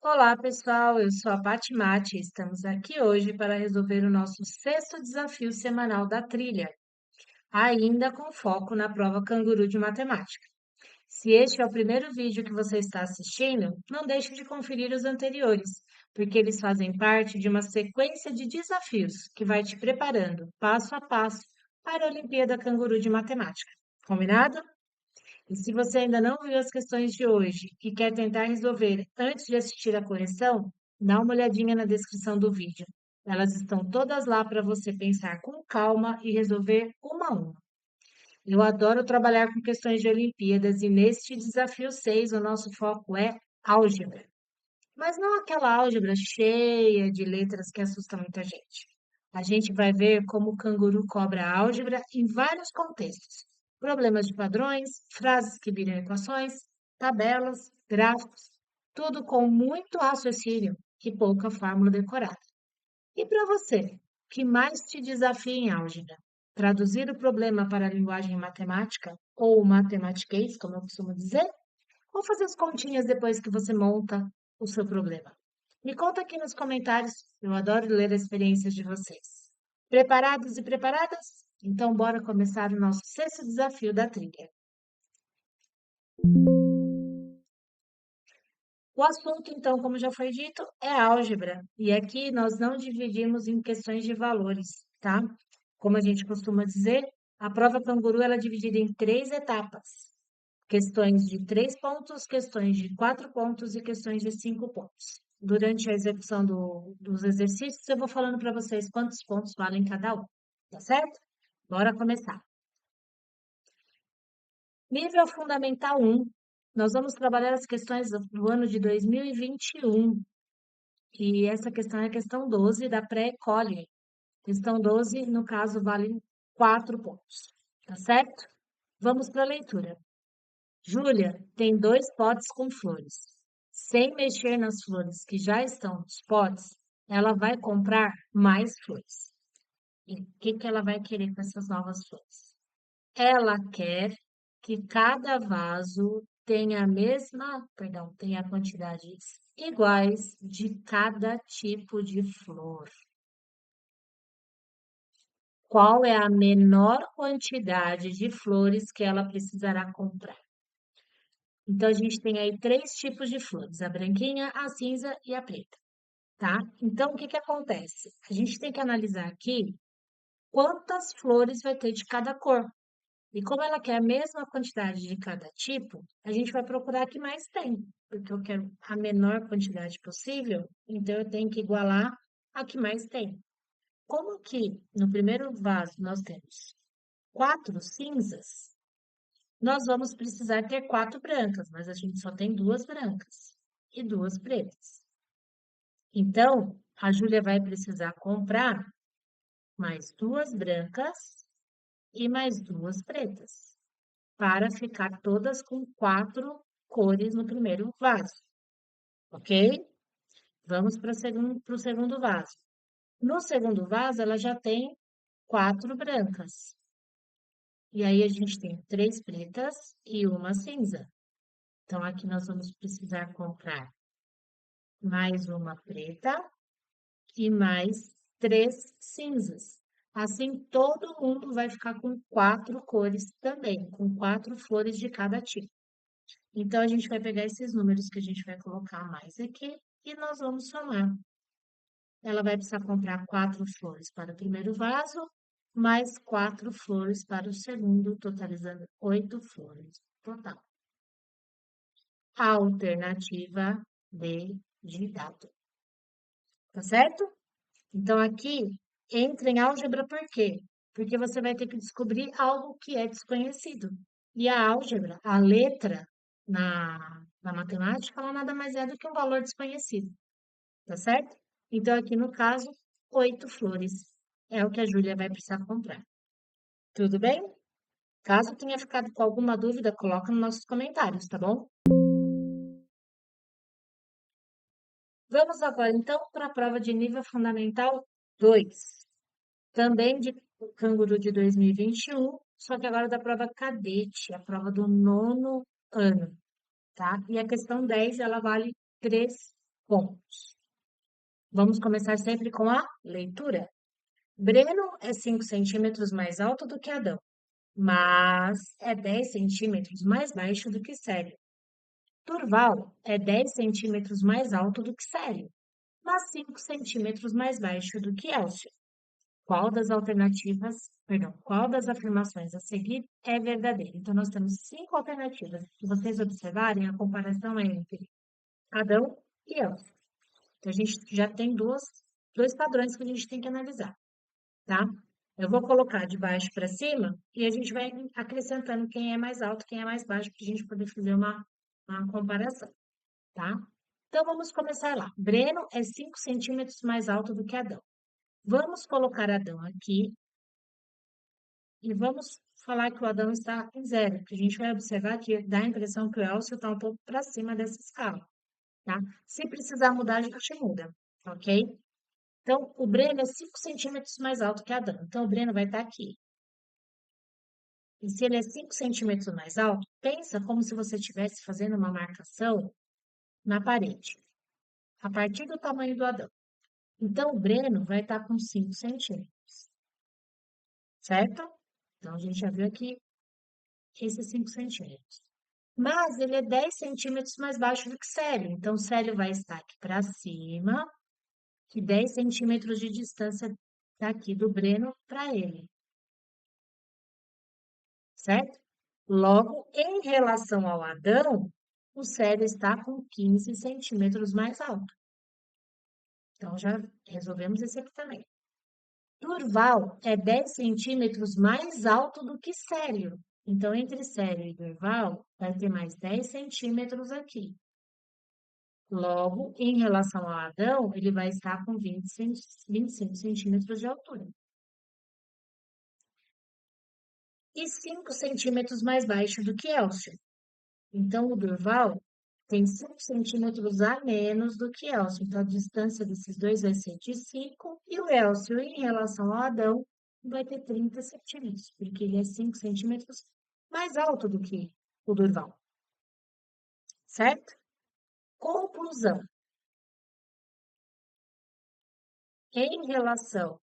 Olá, pessoal. Eu sou a Paty Mate. Estamos aqui hoje para resolver o nosso sexto desafio semanal da trilha, ainda com foco na prova Canguru de Matemática. Se este é o primeiro vídeo que você está assistindo, não deixe de conferir os anteriores, porque eles fazem parte de uma sequência de desafios que vai te preparando passo a passo para a Olimpíada Canguru de Matemática. Combinado? E se você ainda não viu as questões de hoje e quer tentar resolver antes de assistir a correção, dá uma olhadinha na descrição do vídeo. Elas estão todas lá para você pensar com calma e resolver uma a uma. Eu adoro trabalhar com questões de Olimpíadas e neste desafio 6 o nosso foco é álgebra. Mas não aquela álgebra cheia de letras que assusta muita gente. A gente vai ver como o canguru cobra álgebra em vários contextos. Problemas de padrões, frases que viram equações, tabelas, gráficos, tudo com muito raciocínio e pouca fórmula decorada. E para você, o que mais te desafia em álgebra? Traduzir o problema para a linguagem matemática, ou matematiquês, como eu costumo dizer? Ou fazer as continhas depois que você monta o seu problema? Me conta aqui nos comentários, eu adoro ler as experiências de vocês. Preparados e preparadas? Então, bora começar o nosso sexto desafio da trilha. O assunto, então, como já foi dito, é álgebra. E aqui nós não dividimos em questões de valores, tá? Como a gente costuma dizer, a prova Canguru ela é dividida em três etapas. Questões de 3 pontos, questões de 4 pontos e questões de 5 pontos. Durante a execução dos exercícios, eu vou falando para vocês quantos pontos valem cada um, tá certo? Bora começar. Nível Fundamental 1, nós vamos trabalhar as questões do ano de 2021. E essa questão é a questão 12 da pré-ECOLE. Questão 12, no caso, vale 4 pontos, tá certo? Vamos para a leitura. Júlia tem 2 potes com flores. Sem mexer nas flores que já estão nos potes, ela vai comprar mais flores. E o que ela vai querer com essas novas flores? Ela quer que cada vaso tenha a mesma, perdão, tenha quantidades iguais de cada tipo de flor. Qual é a menor quantidade de flores que ela precisará comprar? Então, a gente tem aí 3 tipos de flores, a branquinha, a cinza e a preta, tá? Então, o que que acontece? A gente tem que analisar aqui quantas flores vai ter de cada cor. E como ela quer a mesma quantidade de cada tipo, a gente vai procurar a que mais tem, porque eu quero a menor quantidade possível, então eu tenho que igualar a que mais tem. Como aqui no primeiro vaso nós temos 4 cinzas, nós vamos precisar ter 4 brancas, mas a gente só tem 2 brancas e 2 pretas. Então, a Júlia vai precisar comprar mais 2 brancas e mais 2 pretas, para ficar todas com 4 cores no primeiro vaso, ok? Vamos para o segundo vaso. No segundo vaso, ela já tem 4 brancas. E aí, a gente tem 3 pretas e uma cinza. Então, aqui nós vamos precisar comprar mais uma preta e mais 3 cinzas. Assim, todo mundo vai ficar com 4 cores também, com 4 flores de cada tipo. Então, a gente vai pegar esses números que a gente vai colocar mais aqui e nós vamos somar. Ela vai precisar comprar 4 flores para o primeiro vaso, mais 4 flores para o segundo, totalizando 8 flores total. A alternativa D de dado. Tá certo? Então, aqui entra em álgebra por quê? Porque você vai ter que descobrir algo que é desconhecido. E a álgebra, a letra na matemática, ela nada mais é do que um valor desconhecido. Tá certo? Então, aqui no caso, 8 flores é o que a Júlia vai precisar comprar. Tudo bem? Caso tenha ficado com alguma dúvida, coloca nos nossos comentários, tá bom? Vamos agora, então, para a prova de nível fundamental 2. Também de Canguru de 2021, só que agora da prova cadete, a prova do nono ano, tá? E a questão 10, ela vale 3 pontos. Vamos começar sempre com a leitura. Breno é 5 centímetros mais alto do que Adão, mas é 10 centímetros mais baixo do que Célio. Durval é 10 centímetros mais alto do que Célio, mas 5 centímetros mais baixo do que Elcio. Qual das afirmações a seguir é verdadeira? Então, nós temos 5 alternativas. Se vocês observarem, a comparação é entre Adão e Elcio. Então, a gente já tem dois padrões que a gente tem que analisar, tá? Eu vou colocar de baixo para cima e a gente vai acrescentando quem é mais alto, quem é mais baixo, para a gente poder fazer uma comparação, tá? Então, vamos começar lá. Breno é 5 centímetros mais alto do que Adão. Vamos colocar Adão aqui e vamos falar que o Adão está em zero, porque a gente vai observar que dá a impressão que o Elcio está um pouco para cima dessa escala, tá? Se precisar mudar, a gente muda, ok? Então, o Breno é 5 centímetros mais alto que Adão. Então, o Breno vai estar aqui. E se ele é 5 centímetros mais alto, pensa como se você estivesse fazendo uma marcação na parede, a partir do tamanho do Adão. Então, o Breno vai estar com 5 centímetros, certo? Então, a gente já viu aqui esses 5 centímetros. Mas ele é 10 centímetros mais baixo do que Célio. Então, Célio vai estar aqui para cima, e 10 centímetros de distância daqui do Breno para ele, certo? Logo, em relação ao Adão, o Célio está com 15 centímetros mais alto. Então, já resolvemos esse aqui também. Durval é 10 centímetros mais alto do que Célio. Então, entre Célio e Durval, vai ter mais 10 centímetros aqui. Logo, em relação ao Adão, ele vai estar com 25 centímetros de altura. E 5 centímetros mais baixo do que Elcio. Então, o Durval tem 5 centímetros a menos do que Elcio. Então, a distância desses dois vai ser de 5. E o Elcio, em relação ao Adão, vai ter 30 centímetros, porque ele é 5 centímetros mais alto do que o Durval. Certo? Conclusão. Em relação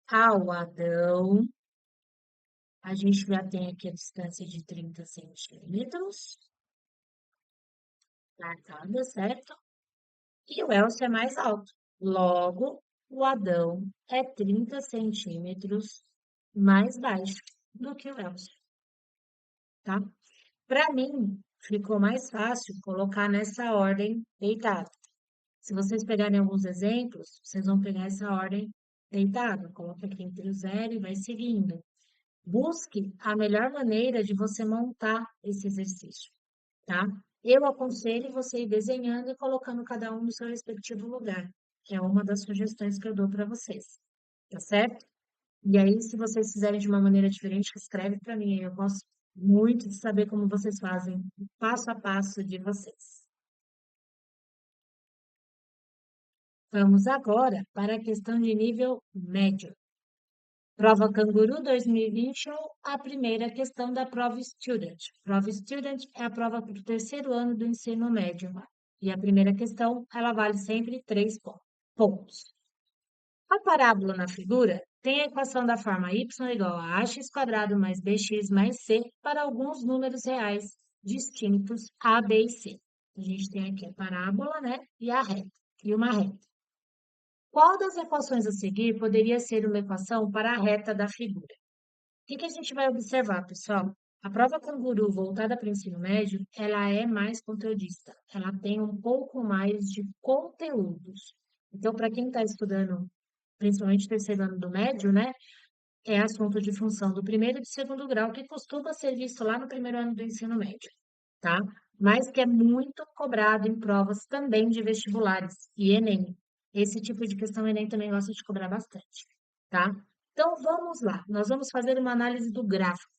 ao Adão, a gente já tem aqui a distância de 30 centímetros, marcada, certo? E o Elcio é mais alto. Logo, o Adão é 30 centímetros mais baixo do que o Elcio, tá? Para mim, ficou mais fácil colocar nessa ordem deitada. Se vocês pegarem alguns exemplos, vocês vão pegar essa ordem deitada. Coloca aqui entre o zero e vai seguindo. Busque a melhor maneira de você montar esse exercício, tá? Eu aconselho você ir desenhando e colocando cada um no seu respectivo lugar, que é uma das sugestões que eu dou para vocês, tá certo? E aí, se vocês fizerem de uma maneira diferente, escreve para mim, eu gosto muito de saber como vocês fazem, o passo a passo de vocês. Vamos agora para a questão de nível médio. Prova Canguru 2021, a primeira questão da prova Student. Prova Student é a prova do terceiro ano do ensino médio. E a primeira questão, ela vale sempre 3 pontos. A parábola na figura tem a equação da forma y igual a ax quadrado mais bx mais c para alguns números reais distintos a, b e c. A gente tem aqui a parábola, né? E a reta, e uma reta. Qual das equações a seguir poderia ser uma equação para a reta da figura? O que a gente vai observar, pessoal? A prova Canguru voltada para o ensino médio, ela é mais conteudista. Ela tem um pouco mais de conteúdos. Então, para quem está estudando, principalmente terceiro ano do médio, né? É assunto de função do primeiro e do segundo grau, que costuma ser visto lá no primeiro ano do ensino médio, tá? Mas que é muito cobrado em provas também de vestibulares e Enem. Esse tipo de questão o Enem também gosta de cobrar bastante, tá? Então, vamos lá. Nós vamos fazer uma análise do gráfico.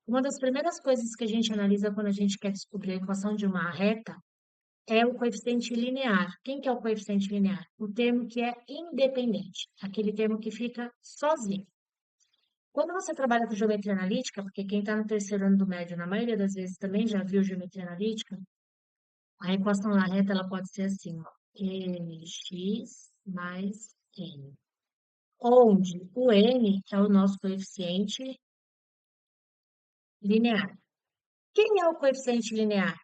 Uma das primeiras coisas que a gente analisa quando a gente quer descobrir a equação de uma reta é o coeficiente linear. Quem que é o coeficiente linear? O termo que é independente, aquele termo que fica sozinho. Quando você trabalha com geometria analítica, porque quem está no terceiro ano do médio, na maioria das vezes também já viu geometria analítica, a A equação da reta, ela pode ser assim, ó, mx mais n, onde o n é o nosso coeficiente linear. Quem é o coeficiente linear?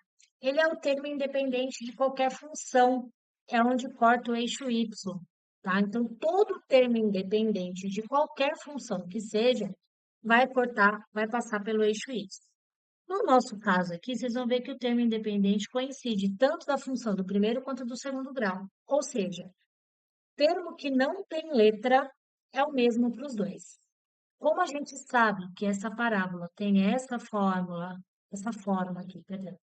Ele é o termo independente de qualquer função, é onde corta o eixo y, tá? Então, todo termo independente de qualquer função que seja, vai cortar, vai passar pelo eixo y. No nosso caso aqui, vocês vão ver que o termo independente coincide tanto da função do primeiro quanto do segundo grau. Ou seja, termo que não tem letra é o mesmo para os dois. Como a gente sabe que essa parábola tem essa forma aqui, perdão,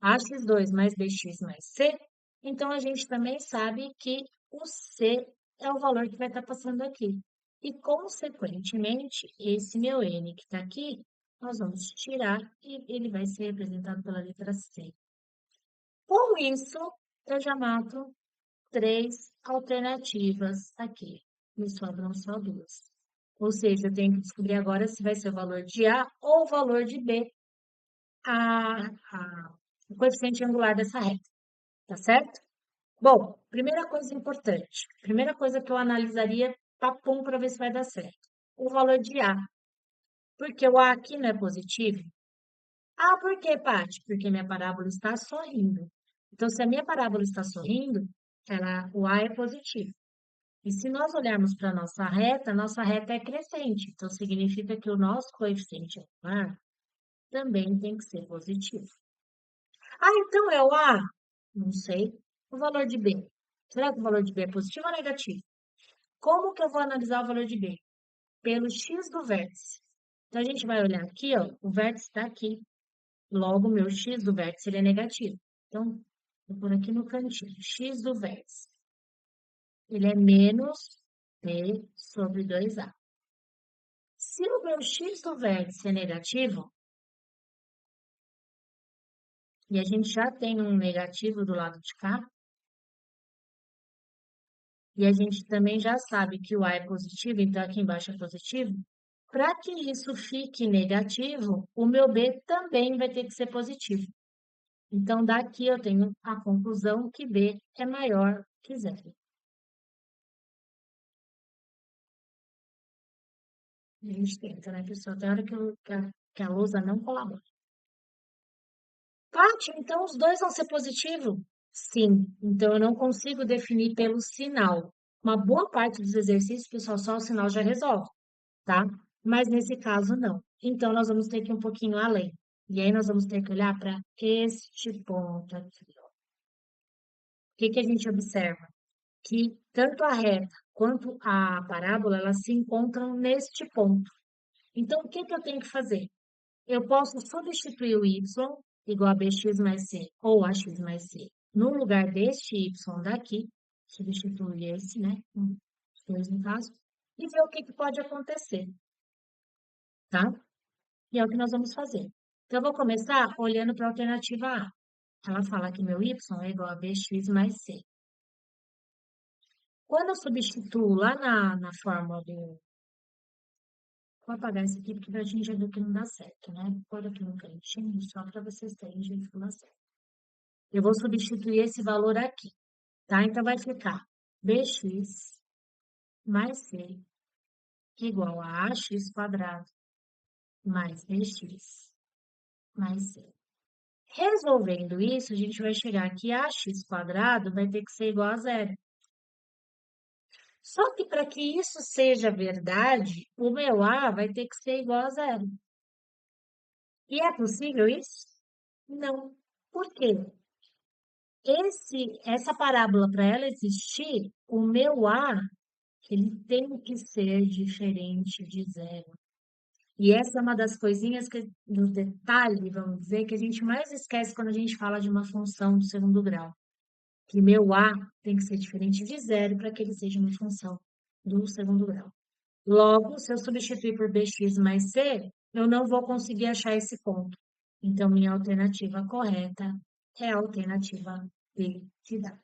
ax2 mais bx mais c, então a gente também sabe que o c é o valor que vai estar passando aqui. E, consequentemente, esse meu n que está aqui, nós vamos tirar e ele vai ser representado pela letra C. Com isso, eu já mato 3 alternativas aqui. Me sobram só 2. Ou seja, eu tenho que descobrir agora se vai ser o valor de A ou o valor de B, o coeficiente angular dessa reta, tá certo? Bom, primeira coisa importante, primeira coisa que eu analisaria, papum, para ver se vai dar certo. O valor de A, porque o A aqui não é positivo. Ah, por quê, Paty? Porque minha parábola está sorrindo. Então, se a minha parábola está sorrindo, o A é positivo. E se nós olharmos para a nossa reta é crescente. Então, significa que o nosso coeficiente angular também tem que ser positivo. Ah, então é o A? Não sei. O valor de B. Será que o valor de B é positivo ou negativo? Como que eu vou analisar o valor de B? Pelo x do vértice. Então, a gente vai olhar aqui, ó, o vértice está aqui. Logo, o meu x do vértice ele é negativo. Então, vou pôr aqui no cantinho. X do vértice. Ele é menos b sobre 2a. Se o meu x do vértice é negativo, e a gente já tem um negativo do lado de cá, e a gente também já sabe que o a é positivo, então aqui embaixo é positivo, para que isso fique negativo, o meu b também vai ter que ser positivo. Então, daqui eu tenho a conclusão que b é maior que zero. A gente tenta, né, pessoal? Tem hora que a lousa não colabora. Paty, então os dois vão ser positivos? Sim. Então eu não consigo definir pelo sinal. Uma boa parte dos exercícios, pessoal, só o sinal já resolve, tá? Mas nesse caso, não. Então nós vamos ter que ir um pouquinho além. E aí nós vamos ter que olhar para este ponto aqui, ó. O que que a gente observa? Que tanto a reta quanto a parábola, elas se encontram neste ponto. Então, o que que eu tenho que fazer? Eu posso substituir o y igual a bx mais c ou ax mais c no lugar deste y daqui, substituir esse, né? Os dois no caso, e ver o que que pode acontecer, tá? E é o que nós vamos fazer. Então, eu vou começar olhando para a alternativa A. Ela fala que meu y é igual a bx mais c. Quando eu substituo lá na fórmula do... Vou apagar esse aqui porque a gente já viu que não dá certo, né? Vou pôr aqui no cantinho só para vocês terem jeito que dá certo. Eu vou substituir esse valor aqui, tá? Então, vai ficar bx mais c igual a ax quadrado mais bx mais c. Resolvendo isso, a gente vai chegar que ax quadrado vai ter que ser igual a zero. Só que para que isso seja verdade, o meu a vai ter que ser igual a zero. E é possível isso? Não. Por quê? Essa parábola, para ela existir, o meu a ele tem que ser diferente de zero. E essa é uma das coisinhas do detalhe, vamos dizer, que a gente mais esquece quando a gente fala de uma função do segundo grau. Que meu a tem que ser diferente de zero para que ele seja uma função do segundo grau. Logo, se eu substituir por bx mais c, eu não vou conseguir achar esse ponto. Então, minha alternativa correta é a alternativa B de dado,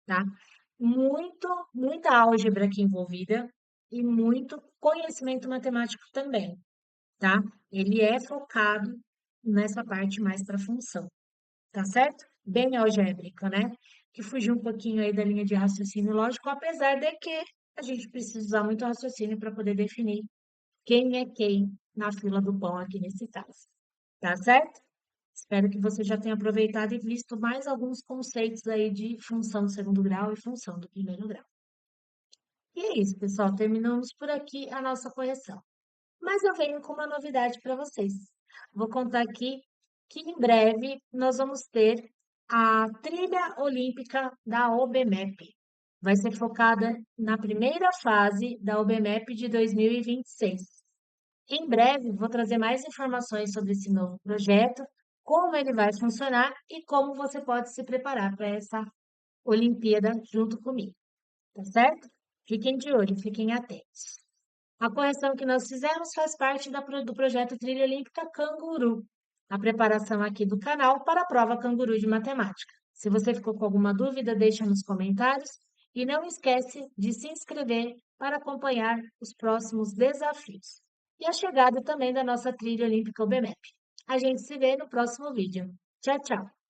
tá? Muita álgebra aqui envolvida e muito conhecimento matemático também, tá? Ele é focado nessa parte mais para função, tá certo? bem algébrica, né? Que fugiu um pouquinho aí da linha de raciocínio lógico, apesar de que a gente precisa usar muito raciocínio para poder definir quem é quem na fila do pão aqui nesse caso. Tá certo? Espero que você já tenha aproveitado e visto mais alguns conceitos aí de função do segundo grau e função do primeiro grau. E é isso, pessoal. Terminamos por aqui a nossa correção. Mas eu venho com uma novidade para vocês. Vou contar aqui que em breve nós vamos ter a trilha olímpica da OBMEP. Vai ser focada na primeira fase da OBMEP de 2026. Em breve, vou trazer mais informações sobre esse novo projeto, como ele vai funcionar e como você pode se preparar para essa Olimpíada junto comigo, tá certo? Fiquem de olho, fiquem atentos. A correção que nós fizemos faz parte do projeto Trilha Olímpica Canguru, a preparação aqui do canal para a prova Canguru de Matemática. Se você ficou com alguma dúvida, deixa nos comentários e não esquece de se inscrever para acompanhar os próximos desafios. E a chegada também da nossa Trilha Olímpica UBMEP. A gente se vê no próximo vídeo. Tchau, tchau!